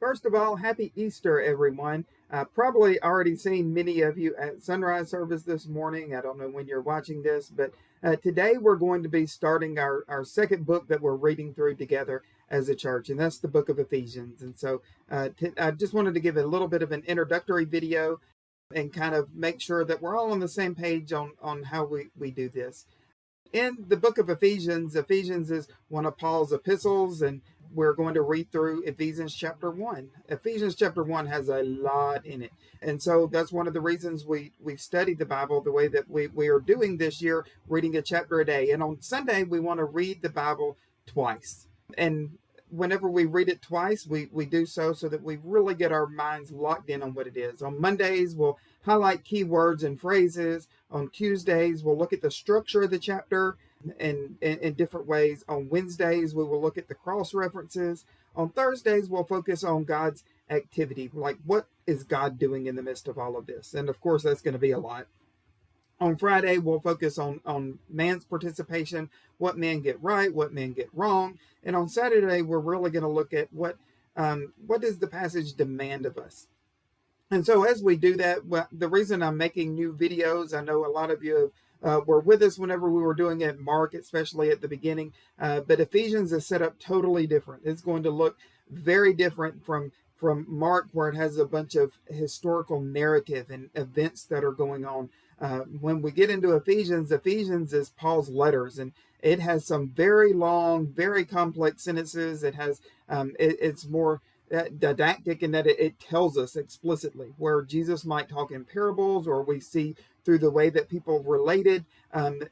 First of all, happy Easter, everyone. Probably already seen many of you at sunrise service this morning. I don't know when you're watching this, but today we're going to be starting our second book that we're reading through together as a church, and that's the book of Ephesians. And so I just wanted to give a little bit of an introductory video and kind of make sure that we're all on the same page on how we do this. In the book of Ephesians, Ephesians is one of Paul's epistles, and we're going to read through Ephesians chapter 1. Ephesians chapter 1 has a lot in it. And so that's one of the reasons we study the Bible the way that we are doing this year, reading a chapter a day. And on Sunday, we want to read the Bible twice. And whenever we read it twice, we do so that we really get our minds locked in on what it is. On Mondays, we'll highlight key words and phrases. On Tuesdays, we'll look at the structure of the chapter in different ways. On Wednesdays, we will look at the cross references. On Thursdays, we'll focus on God's activity, like what is God doing in the midst of all of this? And of course, that's going to be a lot. On Friday, we'll focus on man's participation, what men get right, what men get wrong. And on Saturday, we're really going to look at what does the passage demand of us. And so as we do that, the reason I'm making new videos, I know a lot of you were with us whenever we were doing it, Mark, especially at the beginning, but Ephesians is set up totally different. It's going to look very different from Mark, where it has a bunch of historical narrative and events that are going on. When we get into Ephesians is Paul's letters, and it has some very long, very complex sentences. It has it's more didactic in that it tells us explicitly, where Jesus might talk in parables, or we see through the way that people related.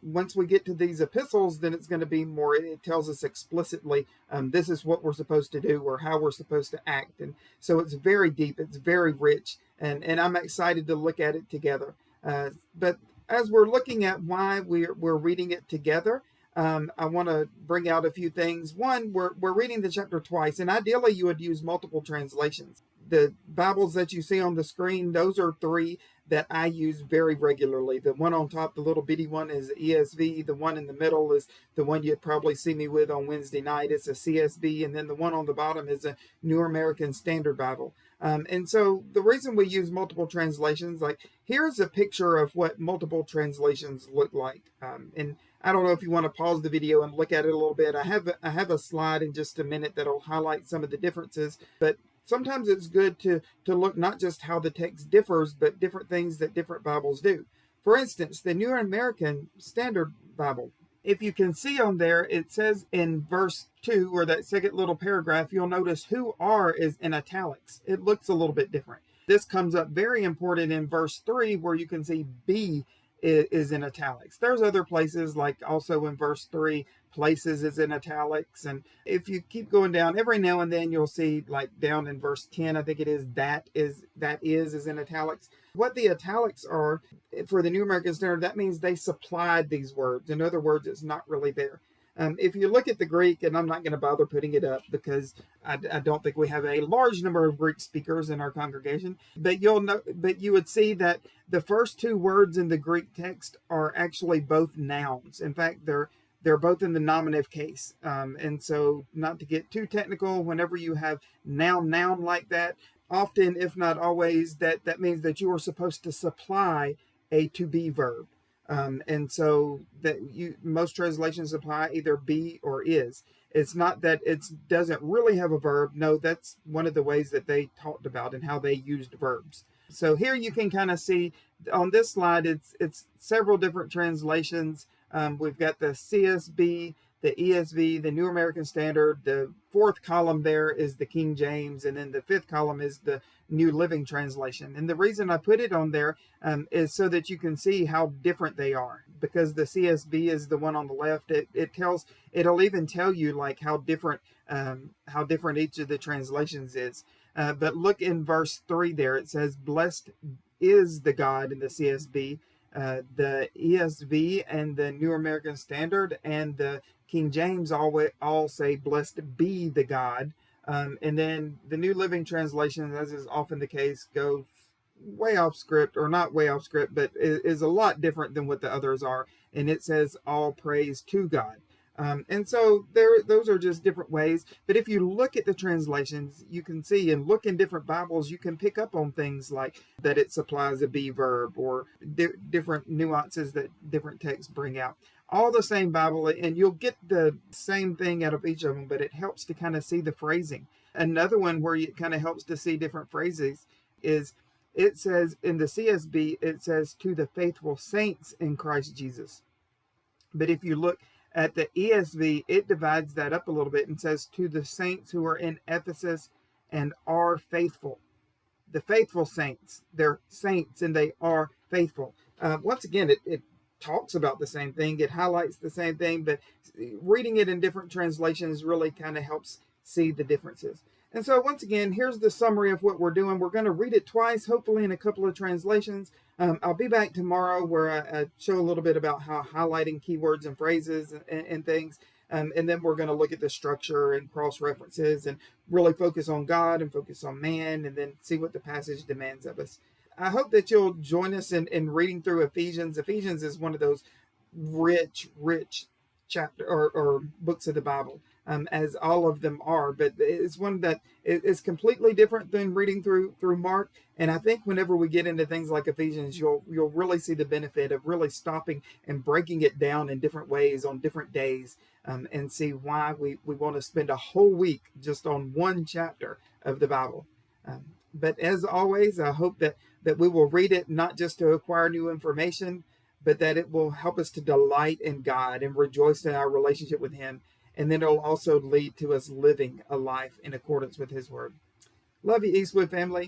Once we get to these epistles, then it's going to be more, it tells us explicitly, this is what we're supposed to do or how we're supposed to act. And so it's very deep, it's very rich, and I'm excited to look at it together. But as we're looking at why we're reading it together, I want to bring out a few things. One, we're reading the chapter twice, and ideally you would use multiple translations. The Bibles that you see on the screen, those are three that I use very regularly. The one on top, the little bitty one, is ESV. The one in the middle is the one you'd probably see me with on Wednesday night. It's a CSB. And then the one on the bottom is a New American Standard Bible. And so the reason we use multiple translations, like here's a picture of what multiple translations look like. And I don't know if you want to pause the video and look at it a little bit. I have a slide in just a minute that'll highlight some of the differences, but sometimes it's good to look not just how the text differs, but different things that different Bibles do. For instance, the New American Standard Bible, if you can see on there, it says in verse 2, or that second little paragraph, you'll notice who are is in italics. It looks a little bit different. This comes up very important in verse 3, where you can see be is in italics. There's other places, like also in verse 3, places is in italics. And if you keep going down, every now and then you'll see, like down in verse 10, I think it is, that is in italics. What the italics are for the New American Standard, that means they supplied these words. In other words, it's not really there. If you look at the Greek, and I'm not going to bother putting it up because I don't think we have a large number of Greek speakers in our congregation, but you would see that the first two words in the Greek text are actually both nouns. In fact, they're both in the nominative case. And so, not to get too technical, whenever you have noun like that, often, if not always, that means that you are supposed to supply a to be verb. And so that most translations apply either be or is. It's not that it doesn't really have a verb. No, that's one of the ways that they talked about and how they used verbs. So here you can kind of see on this slide, it's several different translations. We've got the CSB, the ESV, the New American Standard. The fourth column there is the King James, and then the fifth column is the New Living Translation. And the reason I put it on there is so that you can see how different they are. Because the CSB is the one on the left, it'll even tell you like how different each of the translations is. But look in verse 3 there. It says, "Blessed is the God," in the CSB. The ESV and the New American Standard and the King James all say, "Blessed be the God." And then the New Living Translation, as is often the case, goes way off script, or not way off script, but is a lot different than what the others are. And it says, "All praise to God." And so those are just different ways. But if you look at the translations, you can see, and look in different Bibles, you can pick up on things like that it supplies a be verb, or different nuances that different texts bring out. All the same Bible, and you'll get the same thing out of each of them, but it helps to kind of see the phrasing. Another one where it kind of helps to see different phrases is, it says in the CSB, it says to the faithful saints in Christ Jesus. But if you look at the ESV, it divides that up a little bit and says to the saints who are in Ephesus and are faithful. The faithful saints, they're saints and they are faithful. Once again, it talks about the same thing. It highlights the same thing, but reading it in different translations really kind of helps see the differences. And so once again, here's the summary of what we're doing. We're going to read it twice, hopefully in a couple of translations. I'll be back tomorrow where I show a little bit about how highlighting keywords and phrases and things. And then we're going to look at the structure and cross references and really focus on God and focus on man, and then see what the passage demands of us. I hope that you'll join us in reading through Ephesians. Ephesians is one of those rich chapter or books of the Bible, as all of them are, but it's one that is completely different than reading through Mark. And I think whenever we get into things like Ephesians, you'll really see the benefit of really stopping and breaking it down in different ways on different days, and see why we want to spend a whole week just on one chapter of the Bible. But as always, I hope that we will read it not just to acquire new information, but that it will help us to delight in God and rejoice in our relationship with Him. And then it'll also lead to us living a life in accordance with His word. Love you, Eastwood family.